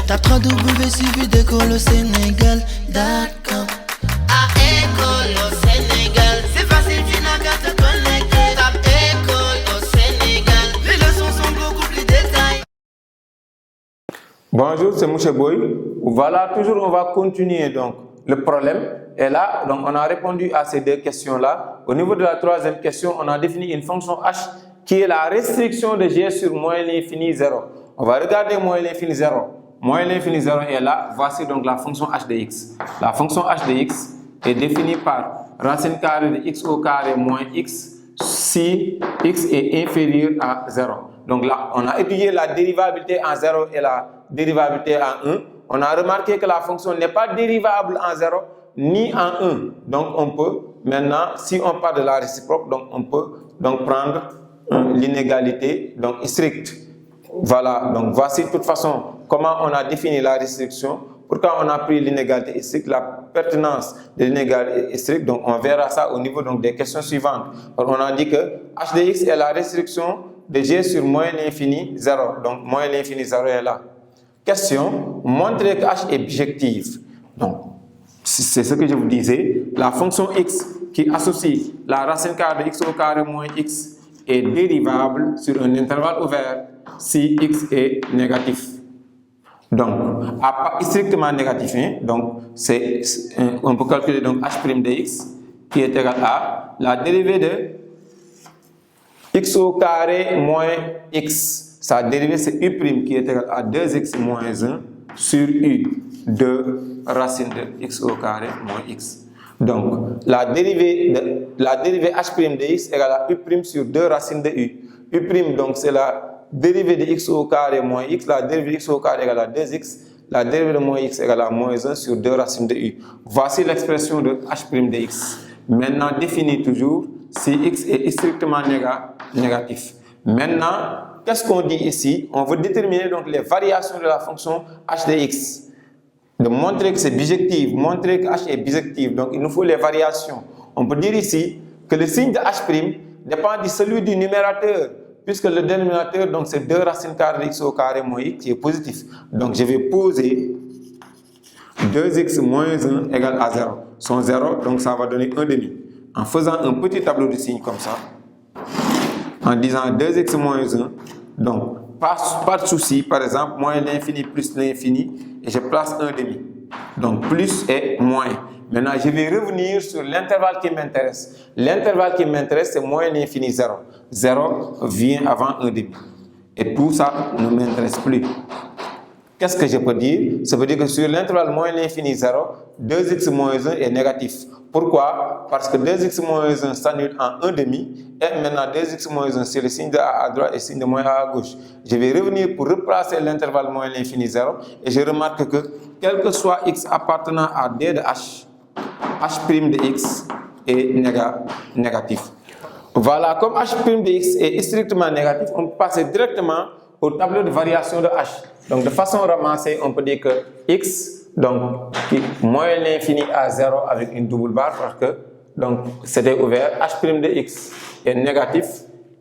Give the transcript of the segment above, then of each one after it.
Tape www.suividécole-au-sénégal.com. À école au Sénégal, c'est facile, tu n'as qu'à te connecter. Tape école au Sénégal, les leçons sont beaucoup plus détaillées. Bonjour, c'est Mouche Boy. Voilà, toujours on va continuer donc le problème. Et là, donc on a répondu à ces deux questions-là. Au niveau de la troisième question, on a défini une fonction h qui est la restriction de g sur moins l'infini 0. On va regarder moins l'infini 0. Moins l'infini 0 est là. Voici donc la fonction h de x. La fonction h de x est définie par racine carrée de x au carré moins x si x est inférieur à 0. Donc là, on a étudié la dérivabilité en 0 et la dérivabilité en 1. On a remarqué que la fonction n'est pas dérivable en 0 ni en 1. Donc on peut maintenant, si on part de la réciproque, donc on peut donc prendre l'inégalité donc stricte. Voilà, donc voici de toute façon comment on a défini la restriction. Pourquoi on a pris l'inégalité stricte, la pertinence de l'inégalité stricte. Donc on verra ça au niveau donc, des questions suivantes. Alors, on a dit que h de x est la restriction de g sur moins l'infini 0. Donc moins l'infini 0 est là. Question, montrer que h est bijective. Donc c'est ce que je vous disais. La fonction x qui associe la racine carrée de x au carré moins x est dérivable sur un intervalle ouvert si x est négatif. Donc, strictement négatif, hein? Donc on peut calculer donc h' de x qui est égal à la dérivée de x au carré moins x. Sa dérivée c'est u' qui est égal à 2x moins 1 sur u de racine de x au carré moins x. Donc, la dérivée h' de x égale à u' sur 2 racines de u. U', donc c'est la dérivée de x au carré moins x. La dérivée de x au carré égale à 2x. La dérivée de moins x égale à moins 1 sur 2 racines de u. Voici l'expression de h' de x. Maintenant, définis toujours si x est strictement négatif. Maintenant, qu'est-ce qu'on dit ici? On veut déterminer donc les variations de la fonction h de x. De montrer que c'est bijectif, montrer que h est bijectif. Donc, il nous faut les variations. On peut dire ici que le signe de h' dépend de celui du numérateur, puisque le dénominateur, donc c'est 2 racines carrées de x au carré moins x qui est positif. Donc, je vais poser 2x moins 1 égale à 0. Son 0, donc ça va donner 1 demi. En faisant un petit tableau de signes comme ça, en disant 2x moins 1, donc pas de souci, par exemple, moins l'infini plus l'infini, et je place 1 demi. Donc plus et moins. Maintenant, je vais revenir sur l'intervalle qui m'intéresse. L'intervalle qui m'intéresse, c'est moins l'infini 0. 0 vient avant 1 demi. Et tout ça ne m'intéresse plus. Qu'est-ce que je peux dire? Ça veut dire que sur l'intervalle moins l'infini 0, 2x moins 1 est négatif. Pourquoi? Parce que 2x moins 1 s'annule en 1 demi. Et maintenant 2x moins 1, c'est le signe de A à droite et le signe de moins A à gauche. Je vais revenir pour replacer l'intervalle moins l'infini 0. Et je remarque que quel que soit x appartenant à d de h, h' de x est négatif. Voilà, comme h' de x est strictement négatif, on peut passer directement au tableau de variation de h. Donc de façon ramassée, on peut dire que x, donc moins l'infini à 0 avec une double barre parce que donc c'était ouvert, h' de x est négatif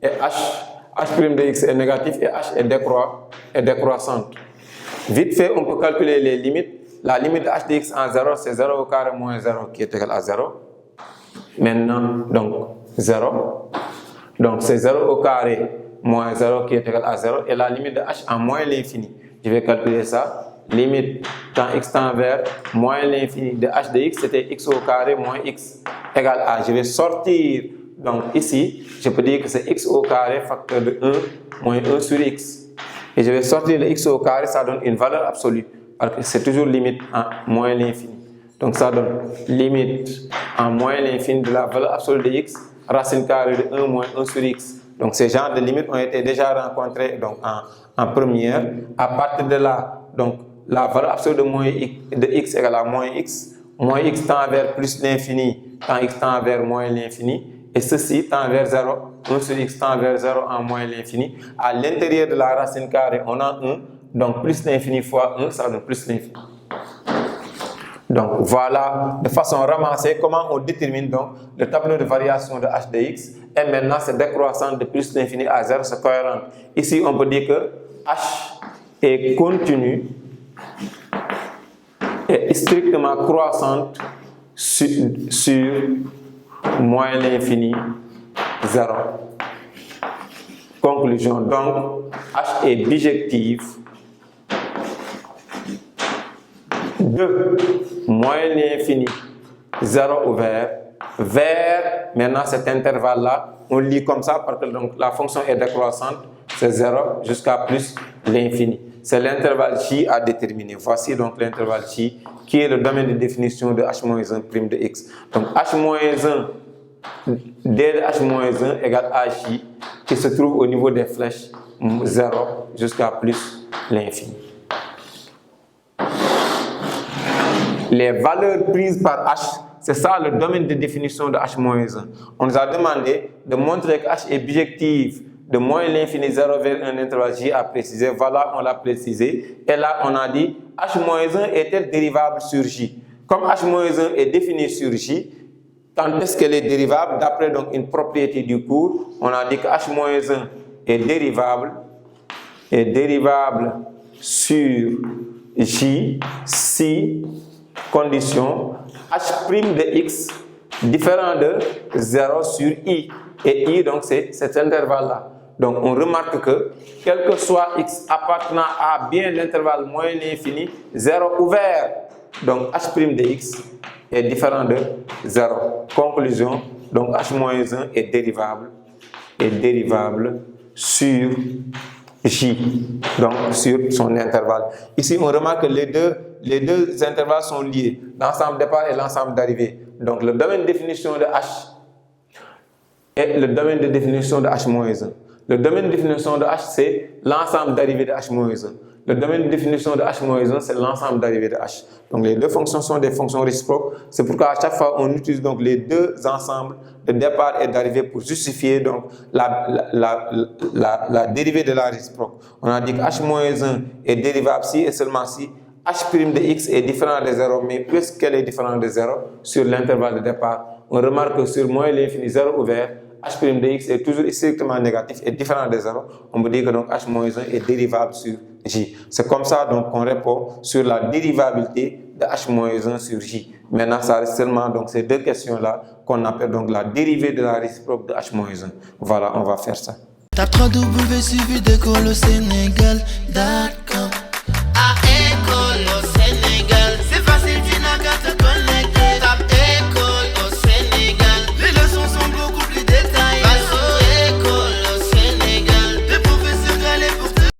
et h' de x est négatif et h est décroissante. Vite fait, on peut calculer les limites. La limite de h de x en 0, c'est 0 au carré moins 0 qui est égal à 0. Maintenant, donc 0. Donc c'est 0 au carré moins 0 qui est égal à 0 et la limite de h en moins l'infini. Je vais calculer ça. Limite quand x tend vers moins l'infini de h de x, c'était x au carré moins x égale à. Je vais sortir, donc ici, je peux dire que c'est x au carré facteur de 1 moins 1 sur x. Et je vais sortir le x au carré, ça donne une valeur absolue. Parce que c'est toujours limite en moins l'infini. Donc ça donne limite en moins l'infini de la valeur absolue de x, racine carrée de 1 moins 1 sur x. Donc ces genres de limites ont été déjà rencontrés donc, en première. À partir de là, donc la valeur absolue de x égale à moins x tend vers plus l'infini quand x tend vers moins l'infini. Et ceci tend vers 0, 1 sur x tend vers 0 en moins l'infini. À l'intérieur de la racine carrée, on a 1, donc plus l'infini fois 1, ça donne plus l'infini. Donc voilà, de façon ramassée, comment on détermine donc le tableau de variation de h de x. Et maintenant, c'est décroissant de plus l'infini à 0, c'est cohérent. Ici, on peut dire que h est continu est strictement croissante sur moins l'infini 0. Conclusion, donc H est bijective de moins l'infini 0 ouvert vers maintenant cet intervalle-là. On lit comme ça parce que donc, la fonction est décroissante, c'est 0 jusqu'à plus l'infini. C'est l'intervalle J à déterminer. Voici donc l'intervalle J qui est le domaine de définition de H-1' prime de X. Donc H-1 d de H-1 égale à J qui se trouve au niveau des flèches 0 jusqu'à plus l'infini. Les valeurs prises par H, c'est ça le domaine de définition de H-1. On nous a demandé de montrer que H est bijective de moins l'infini 0 vers un intervalle J à préciser. Voilà, on l'a précisé. Et là, on a dit H-1 est-elle dérivable sur J? Comme H-1 est défini sur J, quand est-ce qu'elle est dérivable? D'après donc une propriété du cours, on a dit que H-1 est dérivable sur J si condition H' de X différent de 0 sur I. Et I, donc, c'est cet intervalle-là. Donc, on remarque que, quel que soit X appartenant à bien l'intervalle moins l'infini, 0 ouvert, donc H' de X est différent de 0. Conclusion, donc H-1 est dérivable sur J, donc sur son intervalle. Ici, on remarque que les deux intervalles sont liés, l'ensemble départ et l'ensemble d'arrivée. Donc, le domaine de définition de H est le domaine de définition de H-1. Le domaine de définition de H, c'est l'ensemble d'arrivée de H-1. Le domaine de définition de H-1, c'est l'ensemble d'arrivée de H. Donc, les deux fonctions sont des fonctions réciproques. C'est pourquoi à chaque fois, on utilise donc les deux ensembles de départ et d'arrivée pour justifier donc la dérivée de la réciproque. On a dit que H-1 est dérivable si et seulement si H' de X est différent de 0, mais puisqu'elle est différente de 0 sur l'intervalle de départ, on remarque que sur moins l'infini 0 ouvert, H' de X est toujours strictement négatif et différent de 0. On peut dire que donc H-1 est dérivable sur J. C'est comme ça donc qu'on répond sur la dérivabilité de H-1 sur J. Maintenant, ça reste seulement donc ces deux questions-là qu'on appelle donc la dérivée de la réciproque de H-1. Voilà, on va faire ça. Tape 3W suivi d'école au Sénégal.